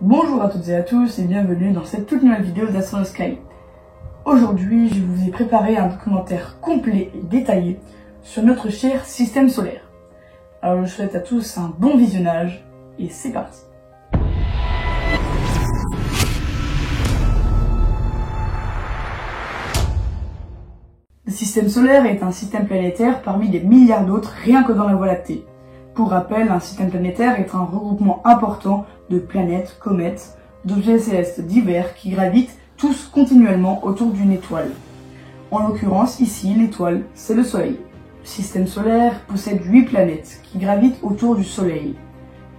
Bonjour à toutes et à tous et bienvenue dans cette toute nouvelle vidéo d'Astronosky. Aujourd'hui, je vous ai préparé un documentaire complet et détaillé sur notre cher système solaire. Alors je souhaite à tous un bon visionnage et c'est parti. Le système solaire est un système planétaire parmi des milliards d'autres rien que dans la Voie lactée. Pour rappel, un système planétaire est un regroupement important de planètes, comètes, d'objets célestes divers qui gravitent tous continuellement autour d'une étoile. En l'occurrence, ici, l'étoile, c'est le Soleil. Le système solaire possède 8 planètes qui gravitent autour du Soleil.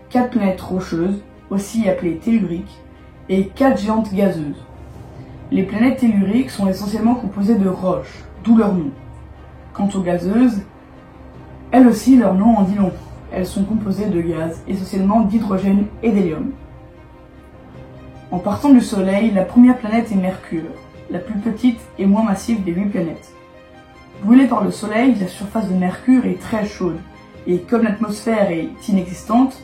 4 planètes rocheuses, aussi appelées telluriques, et 4 géantes gazeuses. Les planètes telluriques sont essentiellement composées de roches, d'où leur nom. Quant aux gazeuses, elles aussi leur nom en dit long. Elles sont composées de gaz, essentiellement d'hydrogène et d'hélium. En partant du Soleil, la première planète est Mercure, la plus petite et moins massive des 8 planètes. Brûlée par le Soleil, la surface de Mercure est très chaude, et comme l'atmosphère est inexistante,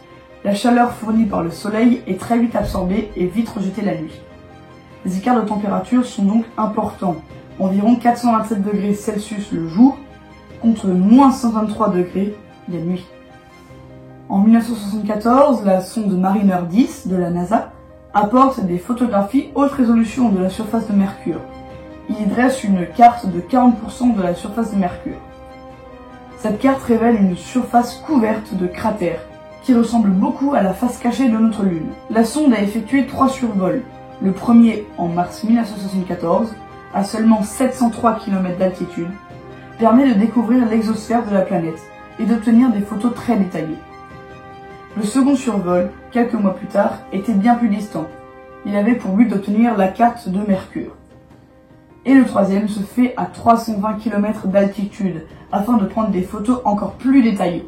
la chaleur fournie par le Soleil est très vite absorbée et vite rejetée la nuit. Les écarts de température sont donc importants, environ 427 degrés Celsius le jour, contre moins 123 degrés la nuit. En 1974, la sonde Mariner 10 de la NASA apporte des photographies haute résolution de la surface de Mercure. Il y dresse une carte de 40% de la surface de Mercure. Cette carte révèle une surface couverte de cratères, qui ressemble beaucoup à la face cachée de notre Lune. La sonde a effectué 3 survols, le premier en mars 1974, à seulement 703 km d'altitude, permet de découvrir l'exosphère de la planète et d'obtenir des photos très détaillées. Le second survol, quelques mois plus tard, était bien plus distant. Il avait pour but d'obtenir la carte de Mercure. Et le troisième se fait à 320 km d'altitude, afin de prendre des photos encore plus détaillées.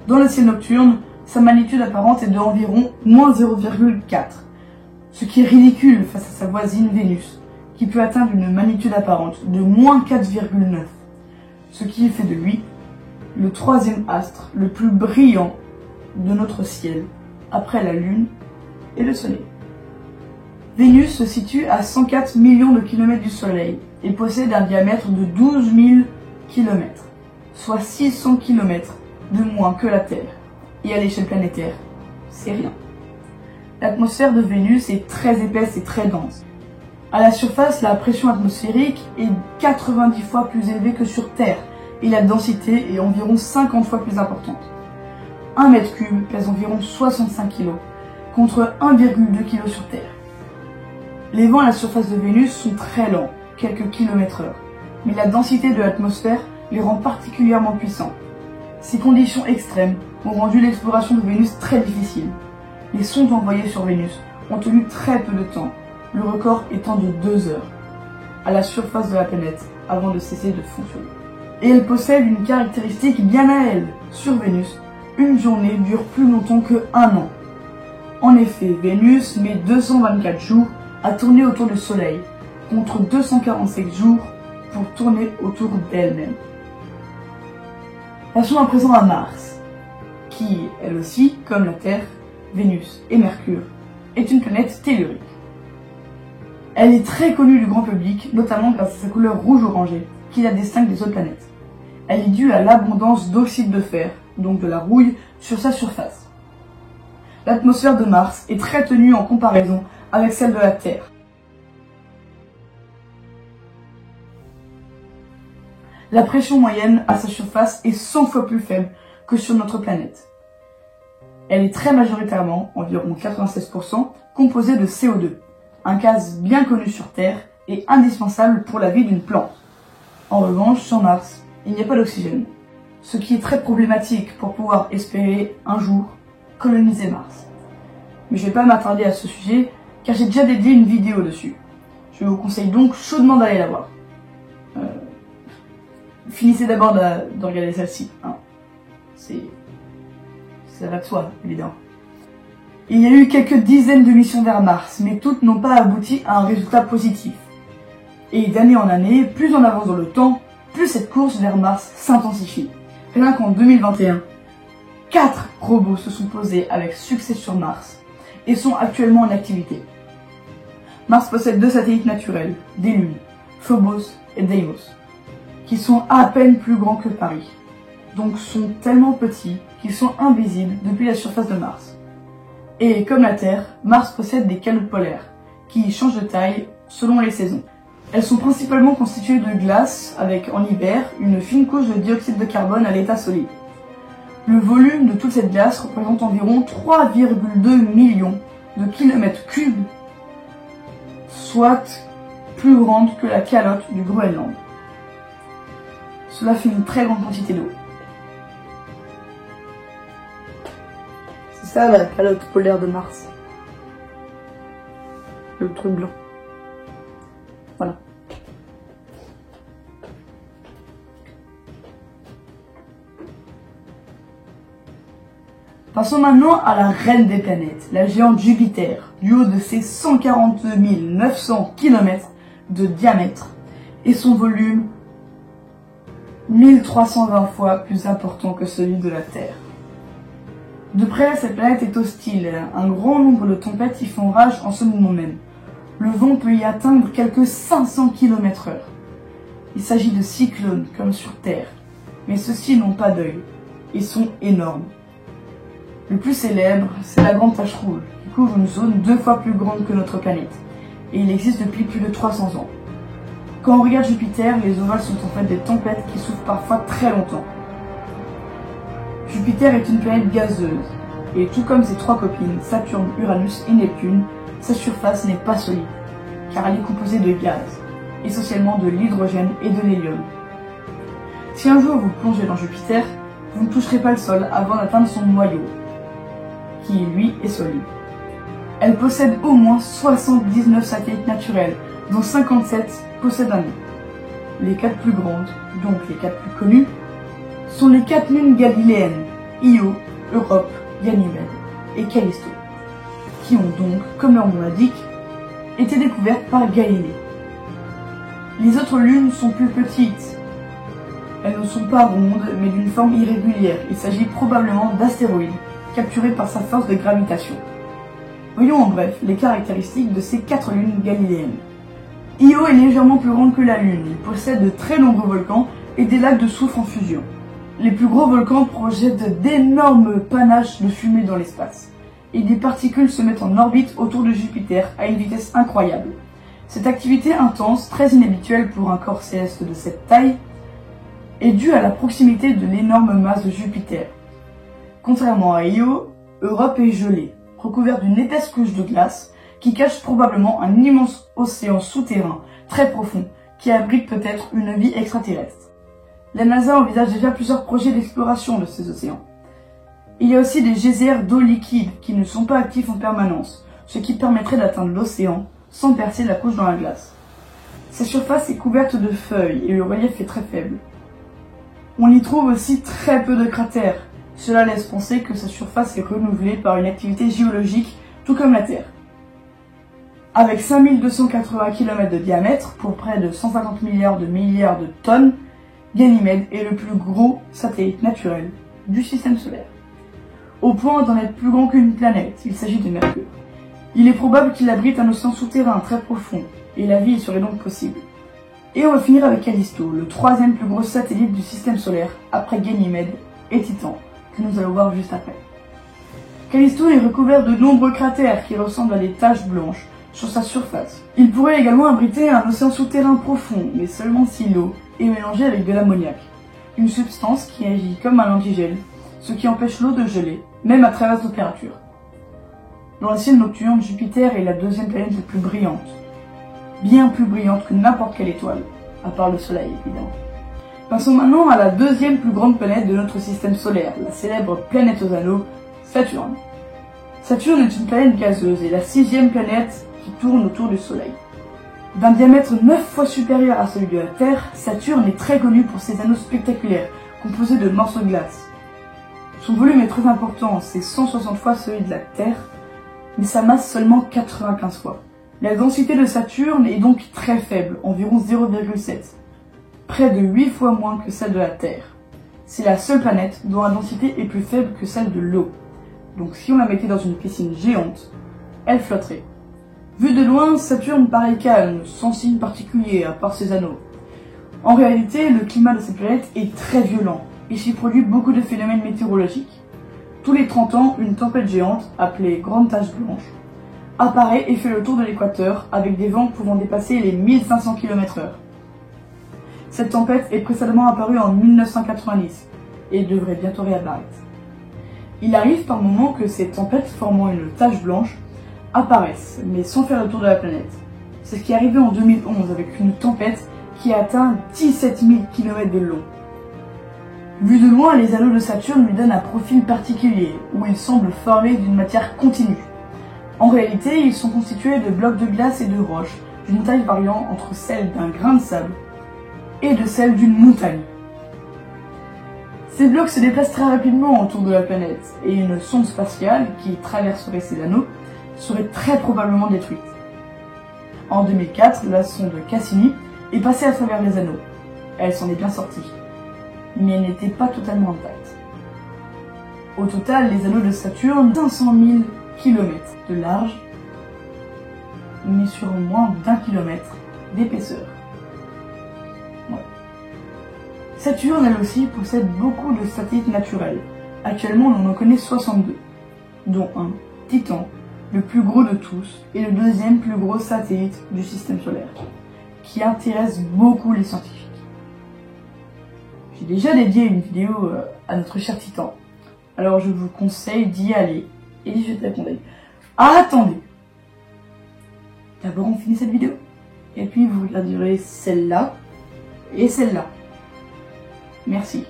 Dans le ciel nocturne, sa magnitude apparente est d'environ moins 0,4, ce qui est ridicule face à sa voisine Vénus, qui peut atteindre une magnitude apparente de moins 4,9, ce qui fait de lui le troisième astre le plus brillant de notre ciel, après la Lune et le Soleil. Vénus se situe à 104 millions de kilomètres du Soleil et possède un diamètre de 12 000 km, soit 600 km de moins que la Terre. Et à l'échelle planétaire, c'est rien. L'atmosphère de Vénus est très épaisse et très dense. À la surface, la pression atmosphérique est 90 fois plus élevée que sur Terre, et la densité est environ 50 fois plus importante. 1 mètre cube pèse environ 65 kg, contre 1,2 kg sur Terre. Les vents à la surface de Vénus sont très lents, quelques km/h, mais la densité de l'atmosphère les rend particulièrement puissants. Ces conditions extrêmes ont rendu l'exploration de Vénus très difficile. Les sondes envoyées sur Vénus ont tenu très peu de temps, le record étant de 2 heures, à la surface de la planète, avant de cesser de fonctionner. Et elle possède une caractéristique bien à elle. Sur Vénus, une journée dure plus longtemps que 1 an. En effet, Vénus met 224 jours à tourner autour du Soleil, contre 247 jours pour tourner autour d'elle-même. Passons à présent à Mars, qui, elle aussi, comme la Terre, Vénus et Mercure, est une planète tellurique. Elle est très connue du grand public, notamment grâce à sa couleur rouge-orangée, qui la distingue des autres planètes. Elle est due à l'abondance d'oxyde de fer, donc de la rouille, sur sa surface. L'atmosphère de Mars est très ténue en comparaison avec celle de la Terre. La pression moyenne à sa surface est 100 fois plus faible que sur notre planète. Elle est très majoritairement, environ 96%, composée de CO2, un gaz bien connu sur Terre et indispensable pour la vie d'une plante. En revanche, sur Mars, il n'y a pas d'oxygène, ce qui est très problématique pour pouvoir espérer un jour coloniser Mars. Mais je ne vais pas m'attarder à ce sujet, car j'ai déjà dédié une vidéo dessus. Je vous conseille donc chaudement d'aller la voir. Finissez d'abord de regarder celle-ci, hein. Ça va de soi, évidemment. Il y a eu quelques dizaines de missions vers Mars, mais toutes n'ont pas abouti à un résultat positif. Et d'année en année, plus on avance dans le temps, plus cette course vers Mars s'intensifie. Rien qu'en 2021, 4 robots se sont posés avec succès sur Mars, et sont actuellement en activité. Mars possède 2 satellites naturels, des lunes, Phobos et Deimos, qui sont à peine plus grands que Paris, donc sont tellement petits qu'ils sont invisibles depuis la surface de Mars. Et comme la Terre, Mars possède des calottes polaires, qui changent de taille selon les saisons. Elles sont principalement constituées de glace, avec en hiver une fine couche de dioxyde de carbone à l'état solide. Le volume de toute cette glace représente environ 3,2 millions de kilomètres cubes, soit plus grande que la calotte du Groenland. Cela fait une très grande quantité d'eau. C'est ça la calotte polaire de Mars. Le truc blanc. Voilà. Passons maintenant à la reine des planètes, la géante Jupiter, du haut de ses 142 900 km de diamètre et son volume 1320 fois plus important que celui de la Terre. De près, cette planète est hostile, un grand nombre de tempêtes y font rage en ce moment même. Le vent peut y atteindre quelques 500 km/h. Il s'agit de cyclones, comme sur Terre, mais ceux-ci n'ont pas d'œil, ils sont énormes. Le plus célèbre, c'est la Grande Tache Rouge, qui couvre une zone 2 fois plus grande que notre planète, et il existe depuis plus de 300 ans. Quand on regarde Jupiter, les ovales sont en fait des tempêtes qui souffrent parfois très longtemps. Jupiter est une planète gazeuse, et tout comme ses 3 copines, Saturne, Uranus et Neptune, sa surface n'est pas solide, car elle est composée de gaz, essentiellement de l'hydrogène et de l'hélium. Si un jour vous plongez dans Jupiter, vous ne toucherez pas le sol avant d'atteindre son noyau, qui lui est solide. Elle possède au moins 79 satellites naturels, dont 57 possèdent un nom. Les 4 plus grandes, donc les 4 plus connues, sont les 4 lunes galiléennes, Io, Europe, Ganymède et Callisto, qui ont donc, comme leur nom l'indique, été découvertes par Galilée. Les autres lunes sont plus petites. Elles ne sont pas rondes, mais d'une forme irrégulière. Il s'agit probablement d'astéroïdes, capturés par sa force de gravitation. Voyons en bref les caractéristiques de ces 4 lunes galiléennes. Io est légèrement plus grande que la Lune. Il possède de très nombreux volcans et des lacs de soufre en fusion. Les plus gros volcans projettent d'énormes panaches de fumée dans l'espace, et des particules se mettent en orbite autour de Jupiter à une vitesse incroyable. Cette activité intense, très inhabituelle pour un corps céleste de cette taille, est due à la proximité de l'énorme masse de Jupiter. Contrairement à Io, Europe est gelée, recouverte d'une épaisse couche de glace qui cache probablement un immense océan souterrain très profond qui abrite peut-être une vie extraterrestre. La NASA envisage déjà plusieurs projets d'exploration de ces océans. Il y a aussi des geysers d'eau liquide qui ne sont pas actifs en permanence, ce qui permettrait d'atteindre l'océan sans percer la couche dans la glace. Sa surface est couverte de feuilles et le relief est très faible. On y trouve aussi très peu de cratères. Cela laisse penser que sa surface est renouvelée par une activité géologique, tout comme la Terre. Avec 5280 km de diamètre, pour près de 150 milliards de tonnes, Ganymède est le plus gros satellite naturel du système solaire. Au point d'en être plus grand qu'une planète, il s'agit de Mercure. Il est probable qu'il abrite un océan souterrain très profond, et la vie y serait donc possible. Et on va finir avec Callisto, le 3e plus gros satellite du système solaire, après Ganymède et Titan, que nous allons voir juste après. Callisto est recouvert de nombreux cratères qui ressemblent à des taches blanches sur sa surface. Il pourrait également abriter un océan souterrain profond, mais seulement si l'eau est mélangée avec de l'ammoniac, une substance qui agit comme un antigel, ce qui empêche l'eau de geler, même à très basse température. Dans le ciel nocturne, Jupiter est la 2e planète la plus brillante, bien plus brillante que n'importe quelle étoile, à part le Soleil évidemment. Passons maintenant à la 2e plus grande planète de notre système solaire, la célèbre planète aux anneaux, Saturne. Saturne est une planète gazeuse et la 6e planète qui tourne autour du Soleil. D'un diamètre 9 fois supérieur à celui de la Terre, Saturne est très connu pour ses anneaux spectaculaires, composés de morceaux de glace. Son volume est très important, c'est 160 fois celui de la Terre, mais sa masse seulement 95 fois. La densité de Saturne est donc très faible, environ 0,7, près de 8 fois moins que celle de la Terre. C'est la seule planète dont la densité est plus faible que celle de l'eau. Donc si on la mettait dans une piscine géante, elle flotterait. Vu de loin, Saturne paraît calme, sans signe particulier à part ses anneaux. En réalité, le climat de cette planète est très violent et s'y produit beaucoup de phénomènes météorologiques. Tous les 30 ans, une tempête géante, appelée Grande Tache Blanche, apparaît et fait le tour de l'équateur avec des vents pouvant dépasser les 1500 km/h. Cette tempête est précédemment apparue en 1990 et devrait bientôt réapparaître. Il arrive par moments que ces tempêtes formant une tache blanche apparaissent, mais sans faire le tour de la planète. C'est ce qui est arrivé en 2011 avec une tempête qui a atteint 17 000 km de long. Vu de loin, les anneaux de Saturne lui donnent un profil particulier, où ils semblent formés d'une matière continue. En réalité, ils sont constitués de blocs de glace et de roches, d'une taille variant entre celle d'un grain de sable et de celle d'une montagne. Ces blocs se déplacent très rapidement autour de la planète, et une sonde spatiale, qui traverserait ces anneaux, serait très probablement détruite. En 2004, la sonde Cassini est passée à travers les anneaux. Elle s'en est bien sortie, mais elle n'était pas totalement intacte. Au total, les anneaux de Saturne, 500 000 km de large, mais sur moins d'1 kilomètre d'épaisseur. Ouais. Saturne, elle aussi, possède beaucoup de satellites naturels. Actuellement, on en connaît 62, dont un, Titan, le plus gros de tous, et le deuxième plus gros satellite du système solaire, qui intéresse beaucoup les scientifiques. J'ai déjà dédié une vidéo à notre cher Titan, alors je vous conseille d'y aller et d'y jeter un coup d'œil. Attendez! D'abord on finit cette vidéo, et puis vous regarderez celle-là et celle-là. Merci.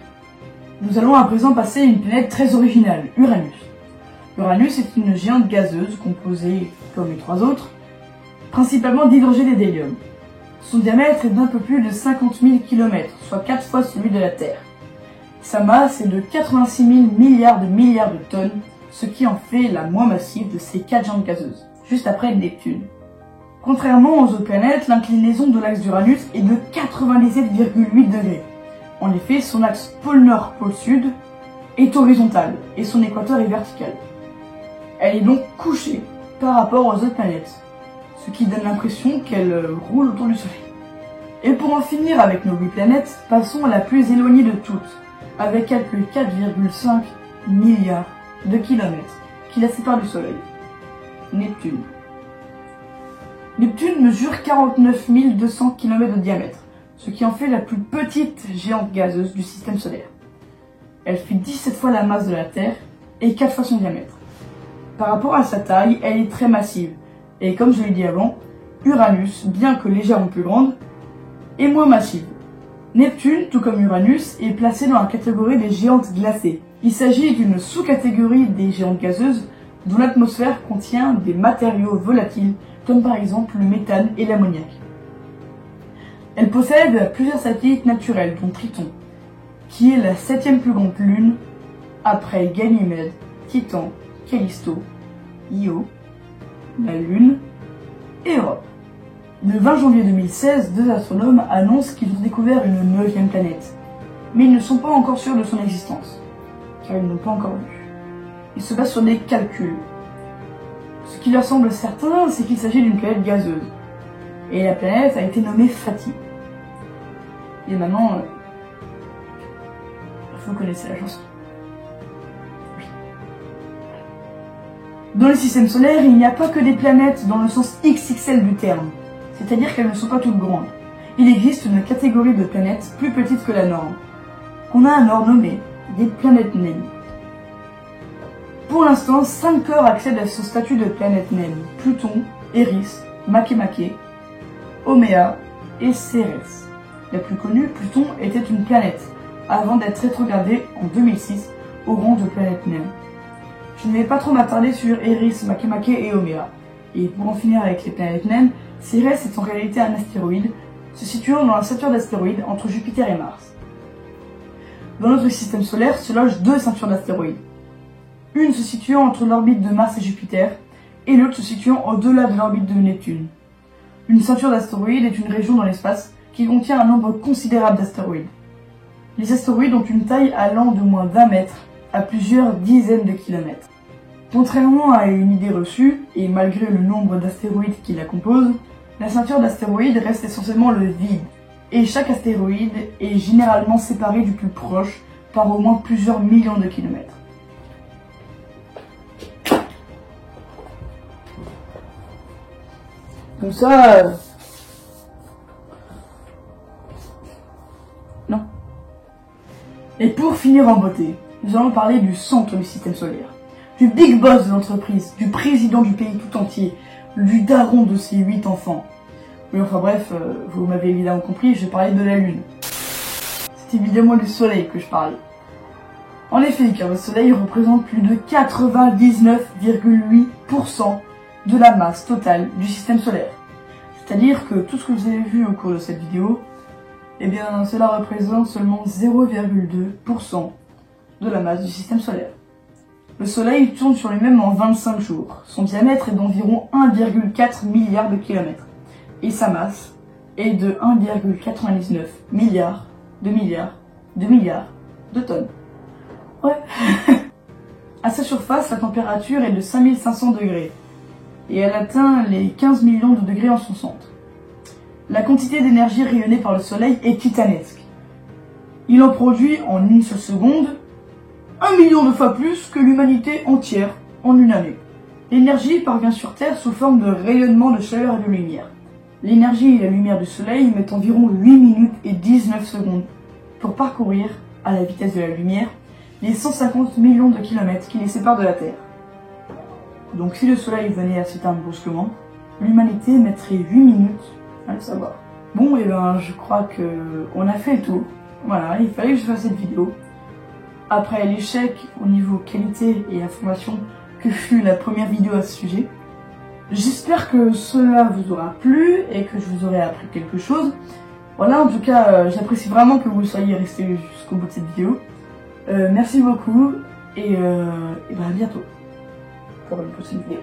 Nous allons à présent passer à une planète très originale, Uranus. Uranus est une géante gazeuse composée, comme les trois autres, principalement d'hydrogène et d'hélium. Son diamètre est d'un peu plus de 50 000 km, soit 4 fois celui de la Terre. Sa masse est de 86 000 milliards de tonnes, ce qui en fait la moins massive de ces 4 géantes gazeuses, juste après Neptune. Contrairement aux autres planètes, l'inclinaison de l'axe d'Uranus est de 97,8 degrés. En effet, son axe pôle nord-pôle sud est horizontal et son équateur est vertical. Elle est donc couchée par rapport aux autres planètes, ce qui donne l'impression qu'elle roule autour du Soleil. Et pour en finir avec nos 8 planètes, passons à la plus éloignée de toutes, avec quelques 4,5 milliards de kilomètres qui la séparent du Soleil. Neptune. Neptune mesure 49 200 km de diamètre, ce qui en fait la plus petite géante gazeuse du système solaire. Elle fait 17 fois la masse de la Terre et 4 fois son diamètre. Par rapport à sa taille, elle est très massive, et comme je l'ai dit avant, Uranus, bien que légèrement plus grande, est moins massive. Neptune, tout comme Uranus, est placée dans la catégorie des géantes glacées. Il s'agit d'une sous-catégorie des géantes gazeuses dont l'atmosphère contient des matériaux volatiles, comme par exemple le méthane et l'ammoniac. Elle possède plusieurs satellites naturels, dont Triton, qui est la 7e plus grande lune, après Ganymède, Titan, Callisto, Io, la Lune et Europe. Le 20 janvier 2016, 2 astronomes annoncent qu'ils ont découvert une 9e planète, mais ils ne sont pas encore sûrs de son existence, car ils n'ont pas encore vu. Ils se basent sur des calculs. Ce qui leur semble certain, c'est qu'il s'agit d'une planète gazeuse, et la planète a été nommée Fati. Et maintenant, vous connaissez la chanson. Dans le système solaire, il n'y a pas que des planètes dans le sens XXL du terme, c'est-à-dire qu'elles ne sont pas toutes grandes. Il existe une catégorie de planètes plus petites que la norme, qu'on a alors nommées des planètes naines. Pour l'instant, 5 corps accèdent à ce statut de planète naine: Pluton, Eris, Makemake, Haumea et Cérès. La plus connue, Pluton, était une planète, avant d'être rétrogradée en 2006 au rang de planète naine. Je ne vais pas trop m'attarder sur Eris, Makemake et Haumea. Et pour en finir avec les planètes naines, Cérès est en réalité un astéroïde, se situant dans la ceinture d'astéroïdes entre Jupiter et Mars. Dans notre système solaire se logent 2 ceintures d'astéroïdes. Une se situant entre l'orbite de Mars et Jupiter, et l'autre se situant au-delà de l'orbite de Neptune. Une ceinture d'astéroïdes est une région dans l'espace qui contient un nombre considérable d'astéroïdes. Les astéroïdes ont une taille allant de moins d'1 mètre à plusieurs dizaines de kilomètres. Contrairement à une idée reçue, et malgré le nombre d'astéroïdes qui la composent, la ceinture d'astéroïdes reste essentiellement le vide, et chaque astéroïde est généralement séparé du plus proche par au moins plusieurs millions de kilomètres. Comme ça... Non. Et pour finir en beauté, nous allons parler du centre du système solaire, du big boss de l'entreprise, du président du pays tout entier, du daron de ses 8 enfants. Oui, enfin bref, vous m'avez évidemment compris, je parlais de la Lune. C'est évidemment du Soleil que je parlais. En effet, car le Soleil représente plus de 99,8% de la masse totale du système solaire. C'est-à-dire que tout ce que vous avez vu au cours de cette vidéo, eh bien cela représente seulement 0,2% de la masse du système solaire. Le Soleil tourne sur lui-même en 25 jours. Son diamètre est d'environ 1,4 milliard de kilomètres. Et sa masse est de 1,99 milliard de tonnes. Ouais. À sa surface, la température est de 5500 degrés. Et elle atteint les 15 millions de degrés en son centre. La quantité d'énergie rayonnée par le Soleil est titanesque. Il en produit en une seule seconde 1 million de fois plus que l'humanité entière en une année. L'énergie parvient sur Terre sous forme de rayonnement de chaleur et de lumière. L'énergie et la lumière du Soleil mettent environ 8 minutes et 19 secondes pour parcourir, à la vitesse de la lumière, les 150 millions de kilomètres qui les séparent de la Terre. Donc si le Soleil venait à s'éteindre brusquement, l'humanité mettrait 8 minutes à le savoir. Bon, et ben je crois que on a fait le tour. Voilà, il fallait que je fasse cette vidéo. Après l'échec au niveau qualité et information que fut la première vidéo à ce sujet, j'espère que cela vous aura plu et que je vous aurai appris quelque chose. Voilà, en tout cas, j'apprécie vraiment que vous soyez restés jusqu'au bout de cette vidéo. Merci beaucoup et ben à bientôt pour une prochaine vidéo.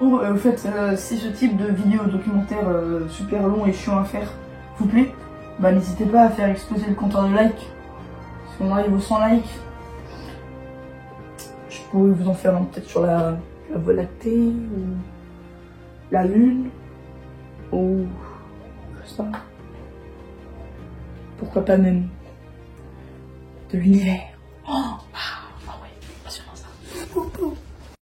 Oh, au fait, si ce type de vidéo documentaire super long et chiant à faire vous plaît, bah n'hésitez pas à faire exploser le compteur de likes. Si on arrive aux 100 likes, je pourrais vous en faire peut-être sur la Voie lactée, ou la Lune, ou je sais pas. Pourquoi pas même de l'univers. Oh,